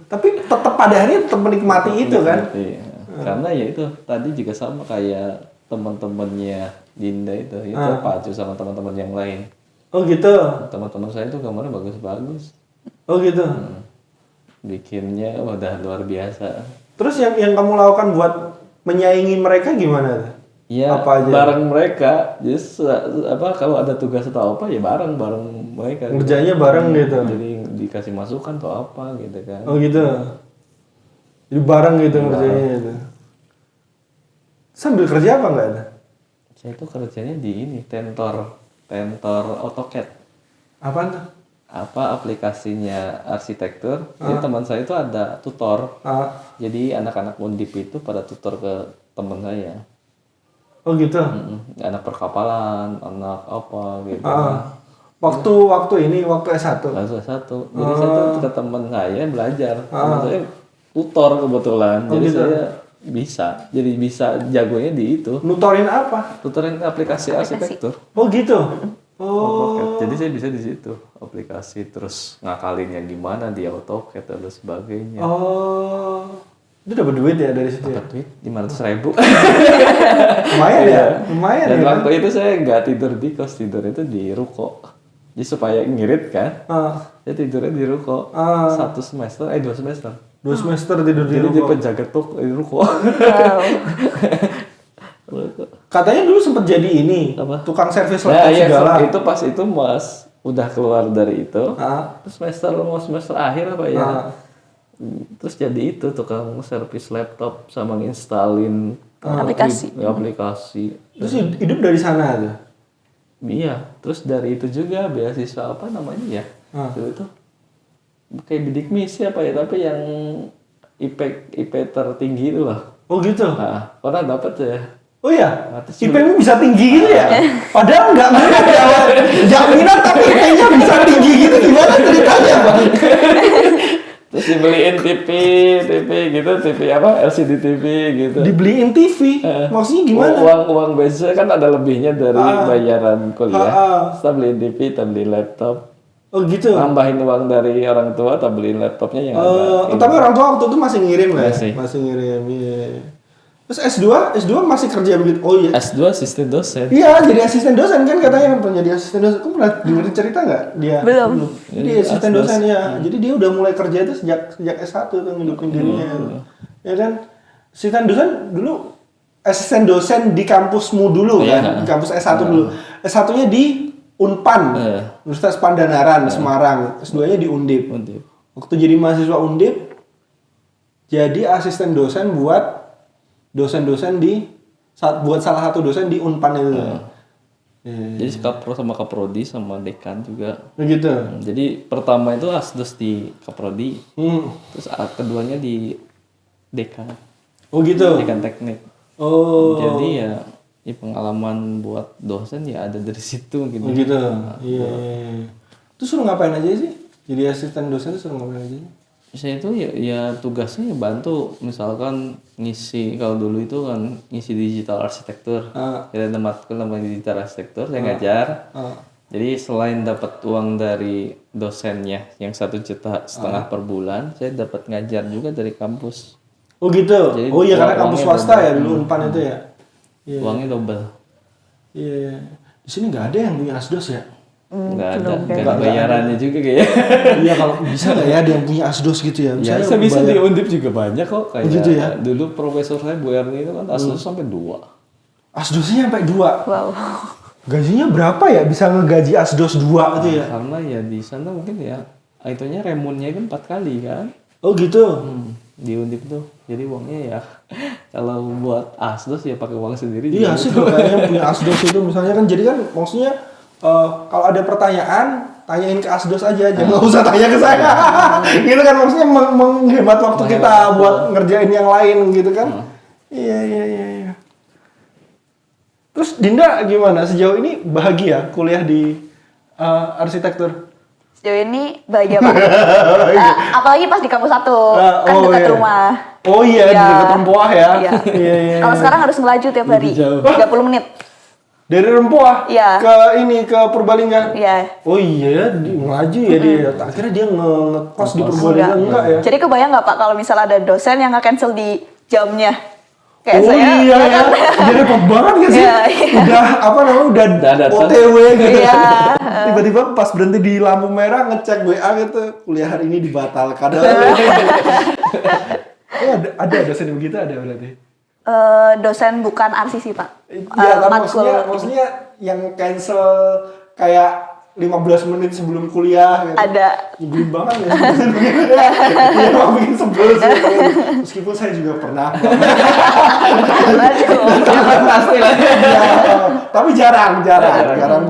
A: tapi tetap pada akhirnya tetap menikmati itu kan?
B: Iya. Karena ya itu tadi juga sama kayak teman-temannya Dinda itu pacu sama teman-teman yang lain.
A: Oh gitu.
B: Teman-teman saya itu gambarnya bagus-bagus.
A: Oh gitu.
B: Bikinnya udah luar biasa.
A: Terus yang kamu lakukan buat menyaingi mereka gimana?
B: Iya,
A: apa aja?
B: bareng mereka. Jadi kalau ada tugas atau apa ya bareng mereka.
A: Ngerjainnya bareng gitu.
B: Jadi dikasih masukan atau apa gitu kan.
A: Oh gitu. Jadi bareng gitu ngerjainnya itu. Sambil kerja apa enggak ada?
B: Saya itu kerjanya di ini, Tentor AutoCAD.
A: Apaan tuh?
B: Apa aplikasinya arsitektur. Jadi teman saya itu ada tutor. Jadi anak-anak Undip itu pada tutor ke teman saya.
A: Oh gitu.
B: Anak perkapalan, anak apa gitu.
A: Waktu S1.
B: Langsung satu. Jadi saya tuh ke teman saya belajar. Teman saya tutor kebetulan. Jadi
A: gitu.
B: saya bisa jagonya di itu.
A: Nutorin apa?
B: Tutorin aplikasi arsitektur.
A: Oh gitu.
B: AutoCAD. Jadi saya bisa di situ aplikasi terus ngakalinnya gimana di AutoCAD dan sebagainya.
A: Oh, itu dapat duit ya dari situ?
B: Dapat duit 500.000.
A: Lumayan ya, lumayan.
B: Dan
A: ya,
B: waktu itu saya nggak tidur di kos, tidur itu di ruko. Jadi supaya ngirit kan, saya tidurnya di ruko. 2 semester.
A: 2 semester tidur di
B: Jadi
A: ruko.
B: dia penjaga toko di ruko.
A: Katanya dulu sempat jadi ini,
B: Apa?
A: tukang servis
B: Nah
A: laptop
B: iya,
A: segala.
B: itu pas itu Mas udah keluar dari itu. Terus semester akhir apa ya? Terus jadi itu tukang servis laptop sama nginstalin
C: aplikasi.
B: aplikasi.
A: Terus hidup dari sana tuh.
B: Iya, terus dari itu juga beasiswa apa namanya ya? Itu kayak bidik misi apa ya, tapi IP tertinggi itu lah.
A: Oh gitu.
B: Nah, pernah dapat ya.
A: Oh iya,
B: Atas
A: IP-mu bisa tinggi gitu ya? Padahal nggak minat ya, nggak minat tapi IP-nya bisa tinggi gitu, gimana ceritanya Bang?
B: Terus dibeliin TV gitu, TV apa LCD TV gitu.
A: Dibeliin TV, maksudnya gimana?
B: Uang biasa kan ada lebihnya dari bayaran kuliah. Kita beliin TV, kita beliin laptop.
A: Oh gitu.
B: Nambahin uang dari orang tua, kita beliin laptopnya yang ada.
A: Tapi orang tua waktu itu masih ngirim lah ya?
B: Masih.
A: Masih ngirim, iya. Terus S2 masih kerja begitu? Oh iya.
B: S2 asisten dosen.
A: Iya, jadi asisten dosen kan katanya pernah jadi asisten dosen. Kamu pernah dengerin cerita nggak dia?
C: Belum.
A: Jadi asisten dosen ya. Jadi dia udah mulai kerja itu sejak S1 tuh ngidupin dirinya. Ya kan? Asisten dosen di kampusmu dulu kan? Di kampus S1 dulu. S1-nya di Unpan, Universitas Pandanaran, Semarang. S2-nya di Undip. Waktu jadi mahasiswa Undip, jadi asisten dosen buat dosen-dosen buat salah satu dosen di Unpan itu.
B: Jadi kapro sama kaprodi sama dekan juga.
A: Begitu.
B: Jadi pertama itu asdos di kaprodi, terus keduanya di dekan.
A: Oh gitu.
B: Dekan teknik.
A: Oh.
B: Jadi ya pengalaman buat dosen ya ada dari situ gitu.
A: Oh gitu. Iya. Terus suruh ngapain aja sih? Jadi asisten dosen itu suruh ngapain aja?
B: Saya itu ya tugasnya ya bantu, misalkan ngisi, kalau dulu itu kan ngisi digital arsitektur. Kita ada matkul namanya digital arsitektur, saya ngajar. Jadi selain dapat uang dari dosennya yang 1,5 juta per bulan, saya dapat ngajar juga dari kampus.
A: Oh gitu.
B: Jadi
A: Oh iya karena kampus swasta
B: double.
A: ya dulu Unpan itu ya.
B: Uangnya double.
A: Iya. Di sini nggak ada yang punya asdos ya?
B: Nggak ada, nggak ada bayarannya juga kayaknya.
A: Iya kalau bisa nggak ya ada yang punya asdos gitu ya?
B: Ya saya bisa di Undip juga banyak kok. Kayak
A: gitu ya?
B: dulu profesor saya Bu Erni itu kan asdos sampai 2.
A: Asdosnya sampai 2.
C: Wow.
A: Gajinya berapa ya bisa ngegaji asdos 2 gitu ya?
B: Karena ya di sana mungkin ya itunya remunnya kan 4 kali kan.
A: Oh gitu.
B: Di Undip tuh. Jadi uangnya ya kalau buat asdos ya pakai uang sendiri.
A: Iya sih kayaknya punya asdos itu misalnya kan jadi kan maksudnya kalau ada pertanyaan tanyain ke asdos aja jangan usah tanya ke saya. Gitu kan maksudnya menghemat waktu kita buat ngerjain yang lain gitu kan. Iya. Terus Dinda gimana sejauh ini bahagia kuliah di arsitektur?
C: Sejauh ini bahagia banget. Apalagi pas di kampus 1, kan dekat rumah.
A: Oh iya, di dekat Rempoah ya.
C: Iya. Kalau sekarang harus ngelaju tiap hari, 30 menit.
A: Dari Rempoah ke Purbalingga.
C: Iya.
A: Oh iya, ngelaju ya dia. Akhirnya dia ngekos di Purbalingga enggak ya?
C: Jadi kebayang nggak Pak kalau misal ada dosen yang nge-cancel di jamnya? Kayak
A: Oh
C: saya,
A: iya ya. Dia repot banget gak sih?
C: Iya.
A: Udah
B: datang.
A: OTW gitu.
C: Iya.
A: Tiba-tiba pas berhenti di lampu merah ngecek WA gitu, kuliah hari ini dibatalkan. Oh, ada dosen yang begitu ada berarti?
C: Dosen bukan RCC Pak.
A: Iya, tapi
C: matkul.
A: maksudnya yang cancel kayak 15 menit sebelum kuliah gitu.
C: Ada.
A: Nyebelin banget ya. Iya, emang bikin sebel sih. Meskipun saya juga pernah.
B: Pasti lah.
A: Ya, tapi jarang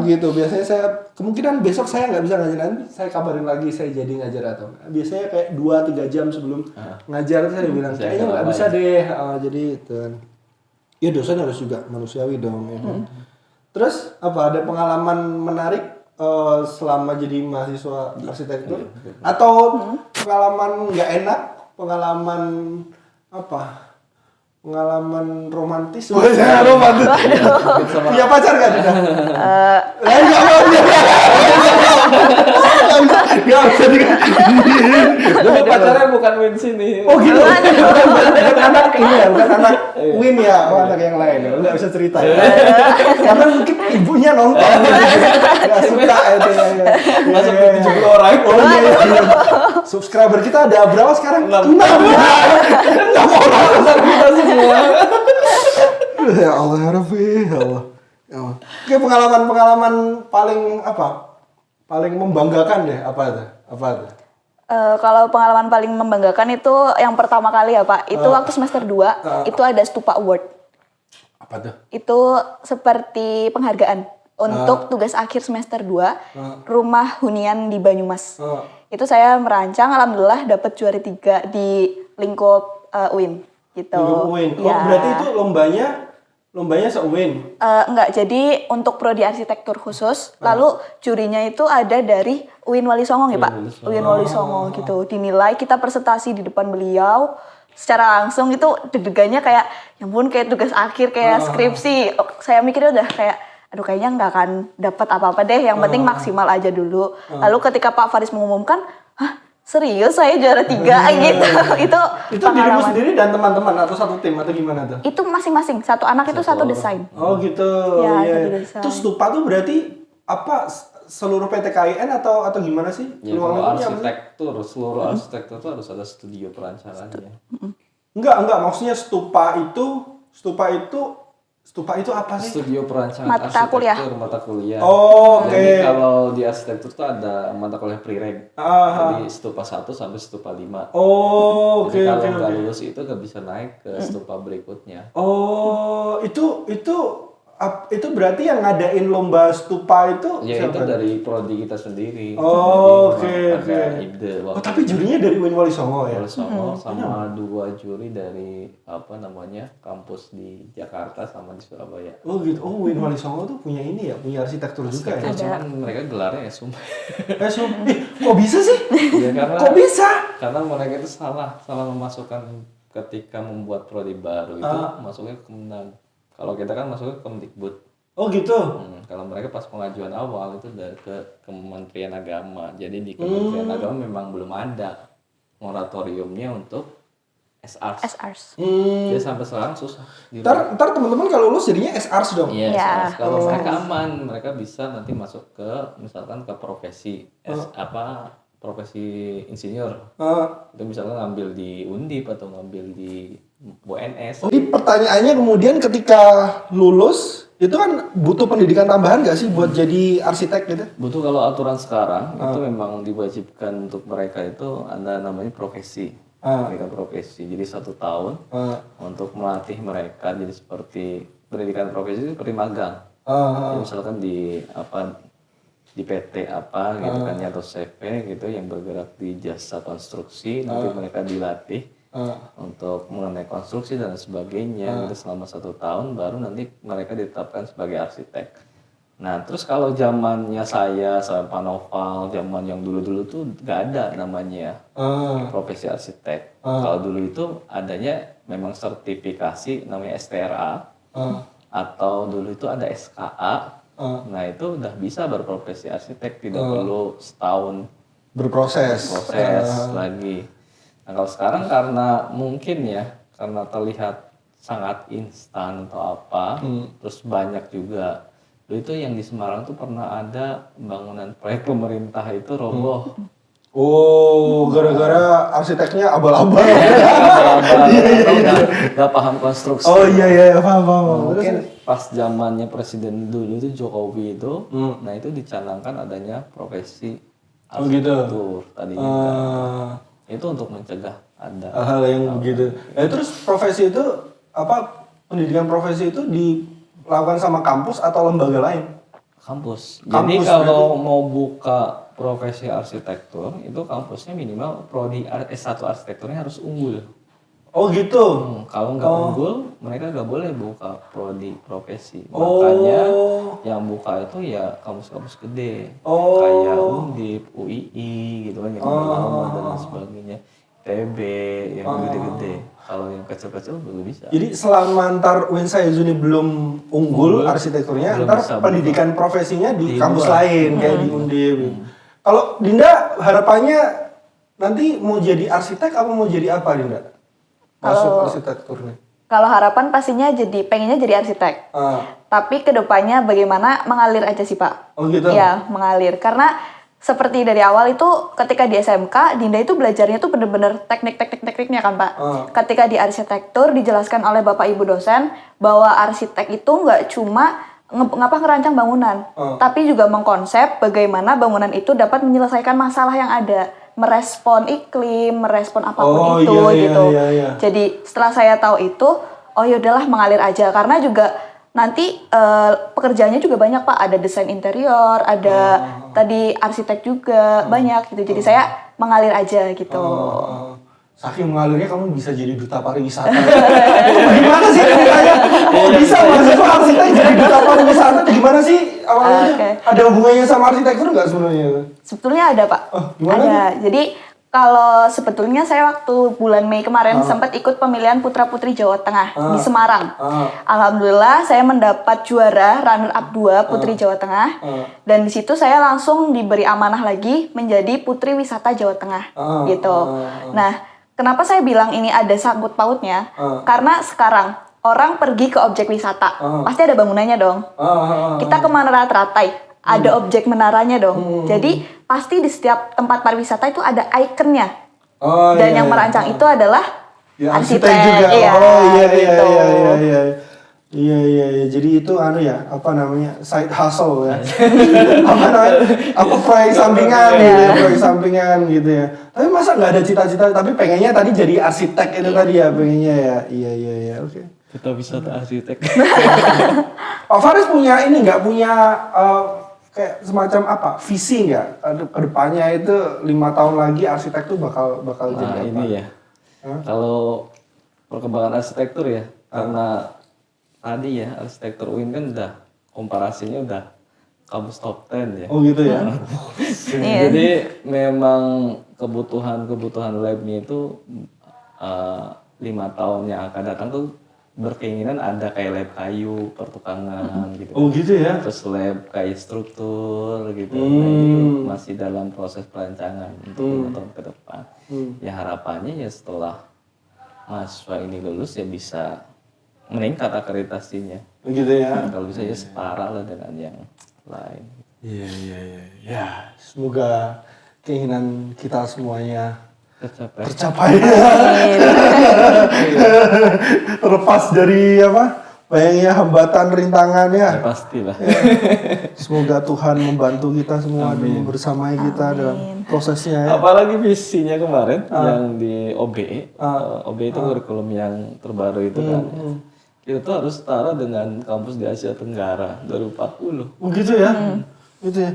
A: begitu. Biasanya saya kemungkinan besok saya nggak bisa ngajar, nanti saya kabarin lagi saya jadi ngajar atau enggak. Biasanya kayak 2-3 jam sebelum ngajar saya bilang kayaknya nggak bisa deh. Jadi itu. Ya dosen harus juga manusiawi dong. Ya. Terus apa ada pengalaman menarik selama jadi mahasiswa arsitektur atau pengalaman nggak enak, pengalaman apa? Pengalaman romantis? Romantis. Punya pacar nggak Dinda? Nggak bisa
B: Dulu pacarnya bukan Win sini.
A: Oh gitu. Bukan anak ini ya, bukan anak Win ya, anak yang lain ya. Nggak bisa cerita ya. Karena mungkin ibunya nonton. Nggak suka itu ya.
B: Masuk di 70 orang.
A: Oh iya. Subscriber kita ada berapa sekarang? 6 orang.
B: Kita semua.
A: Ya Allah ya Rabbi, ya Allah. Oke, pengalaman paling apa? Paling membanggakan deh, apa itu?
C: Kalau pengalaman paling membanggakan itu yang pertama kali ya Pak, itu waktu semester 2, itu ada Stupa Award.
A: Apa tuh?
C: Itu seperti penghargaan untuk tugas akhir semester 2, rumah hunian di Banyumas. Itu saya merancang, alhamdulillah dapat juara 3 di lingkup UIN gitu.
A: Lingkup UIN. Oh,
C: Ya.
A: berarti itu lombanya se-UIN.
C: Enggak, jadi untuk prodi arsitektur khusus, lalu jurinya itu ada dari UIN Wali Songo ya Pak, UIN Wali Songo gitu. Dinilai, kita presentasi di depan beliau, secara langsung itu deg-degannya kayak, ya ampun kayak tugas akhir, kayak skripsi. Saya mikirnya udah kayak, aduh kayaknya nggak akan dapat apa-apa deh, yang penting maksimal aja dulu. Lalu ketika Pak Faris mengumumkan, hah serius saya juara 3 gitu. Itu
A: Itu dirimu sendiri dan teman-teman atau satu tim atau gimana tuh?
C: Itu masing-masing, satu anak itu satu desain.
A: Oh gitu.
C: Ya,
A: Iya.
C: satu desain.
A: Terus stupa tuh berarti apa seluruh PT KIN atau gimana sih?
B: Ya,
A: Ruang
B: kalau
A: lingkupnya apa sih?
B: seluruh arsitektur itu harus ada studio perancangannya.
A: Enggak, maksudnya stupa itu apa sih?
B: Studio perancangan
C: Mata kuliah.
B: mata kuliah.
A: Oh, oke.
B: Jadi kalau di arsitektur tuh ada mata kuliah pre-reg. Jadi stupa 1 sampai stupa 5.
A: Oh, oke
B: Jadi kalau
A: oke.
B: nggak lulus itu nggak bisa naik ke stupa berikutnya.
A: Oh, itu berarti yang ngadain lomba stupa itu
B: Ya itu
A: siapa?
B: dari prodi kita sendiri.
A: Oh,
B: Jadi
A: oke,
B: ada
A: oke.
B: ide
A: Oh,
B: waktu
A: tapi jurinya dari UIN Wali Songo ya?
B: Wali Songo sama 2 juri dari kampus di Jakarta sama di Surabaya.
A: Oh gitu. Oh, UIN Wali Songo tuh punya ini ya, punya arsitektur juga ya?
B: Cuman mereka gelarnya ya sumpah.
A: Kok bisa sih?
B: Ya karena
A: Kok bisa?
B: karena mereka itu salah memasukkan ketika membuat prodi baru itu masuknya ke Kemenag. Kalau kita kan masuknya ke Kemdikbud.
A: Oh gitu.
B: Kalau mereka pas pengajuan awal itu dari ke Kementerian Agama. Jadi di Kementerian Agama memang belum ada moratoriumnya untuk SARS.
C: SARS.
B: Jadi sampai sekarang susah.
A: Ntar teman-teman kalau lulus jadinya SARS dong.
B: Iya,
C: Ya.
B: SARS. Kalau mereka aman, mereka bisa nanti masuk ke misalkan ke profesi profesi insinyur. Itu misalkan ngambil di Undip atau ngambil di UNS.
A: Jadi pertanyaannya kemudian ketika lulus itu kan butuh pendidikan tambahan nggak sih buat jadi arsitek gitu?
B: Butuh kalau aturan sekarang itu memang diwajibkan untuk mereka itu ada namanya profesi. Pendidikan profesi. Jadi 1 tahun untuk melatih mereka jadi seperti pendidikan profesi itu seperti magang. Jadi misalkan di PT apa gitu kan ya, atau CV gitu yang bergerak di jasa konstruksi, nanti mereka dilatih untuk mengenai konstruksi dan sebagainya gitu selama 1 tahun, baru nanti mereka ditetapkan sebagai arsitek. Nah terus kalau zamannya saya sama Pak Noval, zaman yang dulu-dulu tuh nggak ada namanya profesi arsitek. Kalau dulu itu adanya memang sertifikasi namanya STRA, atau dulu itu ada SKA. Nah itu udah bisa berprofesi arsitek, tidak perlu setahun
A: Berproses.
B: lagi. Nah kalau sekarang karena mungkin ya karena terlihat sangat instan atau apa, terus banyak juga. Dulu itu yang di Semarang tuh pernah ada bangunan proyek pemerintah itu roboh.
A: Oh, gara-gara arsiteknya abal-abal.
B: Nggak paham konstruksi.
A: Oh iya paham.
B: Mungkin pas zamannya presiden dulu itu Jokowi itu, nah itu dicanangkan adanya profesi arsitektur tadinya. Itu untuk mencegah ada
A: Hal yang begitu. Terus profesi itu pendidikan profesi itu dilakukan sama kampus atau lembaga lain?
B: kampus. Jadi
A: Kampus
B: kalau mau buka profesi arsitektur itu kampusnya minimal prodi S1 arsitekturnya harus unggul.
A: Oh gitu.
B: Kalau nggak unggul, mereka nggak boleh buka prodi profesi. Makanya yang buka itu ya kampus-kampus gede, kayak Undip, UII gitu kan, yang lama dan sebagainya, TB yang gede-gede. Kalau yang kecil-kecil belum bisa.
A: Jadi selama ntar UIN Saizuni belum unggul arsitekturnya,
B: belum
A: ntar
B: bisa
A: pendidikan profesinya di kampus
B: luar.
A: lain kayak di Undip. Kalau Dinda harapannya nanti mau jadi arsitek apa mau jadi apa Dinda? Masuk arsitekturnya.
C: Kalau harapan pastinya pengennya jadi arsitek. Tapi kedepannya bagaimana mengalir aja sih Pak?
A: Oh gitu?
C: Iya, mengalir. Karena seperti dari awal itu ketika di SMK, Dinda itu belajarnya tuh bener-bener tekniknya kan Pak. Ketika di arsitektur dijelaskan oleh Bapak Ibu dosen bahwa arsitek itu nggak cuma ngerancang bangunan, tapi juga mengkonsep bagaimana bangunan itu dapat menyelesaikan masalah yang ada, merespon iklim, merespon apapun gitu.
A: Iya.
C: Jadi setelah saya tahu itu, oh yaudahlah mengalir aja karena juga nanti pekerjaannya juga banyak Pak, ada desain interior, ada tadi arsitek juga banyak gitu. Jadi saya mengalir aja gitu.
A: saking mengalirnya kamu bisa jadi duta pariwisata. Gimana sih ceritanya? Kok bisa mahasiswa arsitek jadi duta pariwisata? Gimana sih awalnya?
C: Oke.
A: Ada hubungannya sama arsitektur nggak sebenarnya?
C: Sebetulnya ada, Pak.
A: Oh, gimana
C: Ada. Jadi kalau sebetulnya saya waktu bulan Mei kemarin sempat ikut pemilihan Putra-Putri Jawa Tengah di Semarang. Alhamdulillah saya mendapat juara runner up 2 Putri Jawa Tengah. Dan di situ saya langsung diberi amanah lagi menjadi Putri Wisata Jawa Tengah gitu. Nah, kenapa saya bilang ini ada sangkut pautnya? Karena sekarang orang pergi ke objek wisata, pasti ada bangunannya dong. Kita ke Menara Teratai, ada objek menaranya dong. Jadi pasti di setiap tempat pariwisata itu ada ikonnya. Dan yang merancang itu adalah
A: ya,
C: arsitek
A: juga.
C: Iya, gitu.
A: Iya. Jadi itu apa namanya? Side hustle ya. Apa namanya? Proyek sampingan gitu ya, proyek sampingan gitu ya. Tapi masa nggak ada cita-cita tapi pengennya tadi jadi arsitek itu tadi ya, pengennya ya. Iya, oke.
B: Kita wisata arsitek.
A: Pak Faris punya ini nggak punya kayak semacam visi nggak ke depannya itu 5 tahun lagi arsitek tuh bakal jadi apa?
B: Ini ya. Kalau perkembangan arsitektur ya, karena tadi ya arsitektur UIN kan udah komparasinya udah kampus top 10 ya.
A: Oh gitu ya.
B: Jadi memang kebutuhan labnya itu 5 tahun yang akan datang tuh berkeinginan ada kayak lab kayu, pertukangan gitu.
A: Oh gitu ya.
B: Terus lab kayak struktur gitu. Nah, ini masih dalam proses perancangan untuk 5 tahun ke depan. Ya harapannya ya setelah mahasiswa ini lulus ya bisa meningkat akreditasinya.
A: Begitu ya.
B: Kalau bisa ya setara lah dengan yang lain.
A: Iya. Ya, semoga keinginan kita semuanya tercapai. Terlepas dari banyaknya hambatan rintangannya.
B: Ya, pastilah.
A: Semoga Tuhan membantu kita semua dan membersamai kita dalam prosesnya ya.
B: Apalagi visinya kemarin yang di OBE. OBE itu kurikulum yang terbaru itu kan. Kita tuh harus setara dengan kampus di Asia Tenggara 2040.
A: Oh gitu ya. Gitu ya.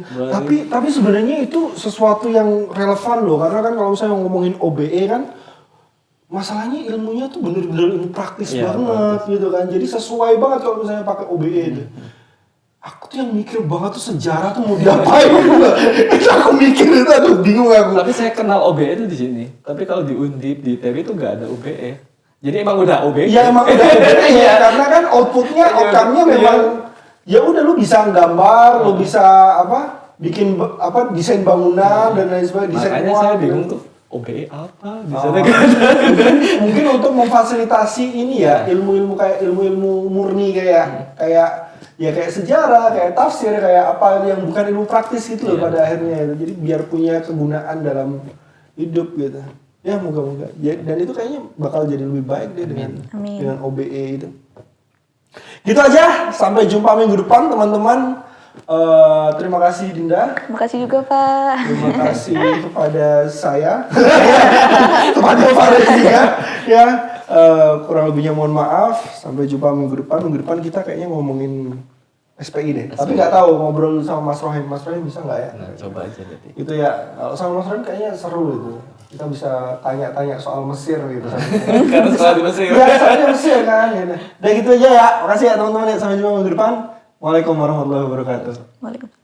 A: Tapi sebenarnya itu sesuatu yang relevan loh, karena kan kalau misalnya ngomongin OBE kan masalahnya ilmunya tuh bener-bener ilmu praktis banget gitu kan. Jadi sesuai banget kalau misalnya pakai OBE itu. Aku tuh yang mikir banget tuh sejarah tuh mau diapain gitu. Itu aku mikir itu bingung aku.
B: Tapi saya kenal OBE itu di sini. Tapi kalau di Undip, di ITB itu nggak ada OBE. Jadi emang udah OBE.
A: Ya emang udah OBE ya, karena kan outcome-nya memang ya udah lu bisa gambar, lu bisa bikin desain bangunan dan lain sebagainya, desain
B: makanya
A: rumah.
B: saya bingung tuh OBE apa di sana
A: mungkin untuk memfasilitasi ini ya ilmu-ilmu kayak ilmu-ilmu murni kayak sejarah, kayak tafsir, kayak apa yang bukan ilmu praktis gitu loh pada akhirnya. Jadi biar punya kegunaan dalam hidup gitu. Ya moga-moga. Dan itu kayaknya bakal jadi lebih baik deh dengan OBE itu. Gitu aja, sampai jumpa minggu depan teman-teman. Terima kasih Dinda.
C: Terima kasih juga, Pak.
A: Terima kasih kepada saya, kepada Faris juga. Ya, kurang lebihnya mohon maaf. Sampai jumpa minggu depan. Minggu depan kita kayaknya ngomongin SPI deh. Tapi nggak tahu ngobrol sama Mas Rohim. Mas Rohim bisa nggak ya?
B: Nah, coba aja nanti.
A: Gitu ya. Kalau sama Mas Rohim kayaknya seru itu. Kita bisa tanya-tanya soal Mesir gitu.
B: Karena sekolah di Mesir.
A: Iya, soalnya Mesir kan. Udah gitu aja ya. Makasih ya teman-teman ya. Sampai jumpa minggu depan. Waalaikumsalam warahmatullahi wabarakatuh.
C: Waalaikumsalam.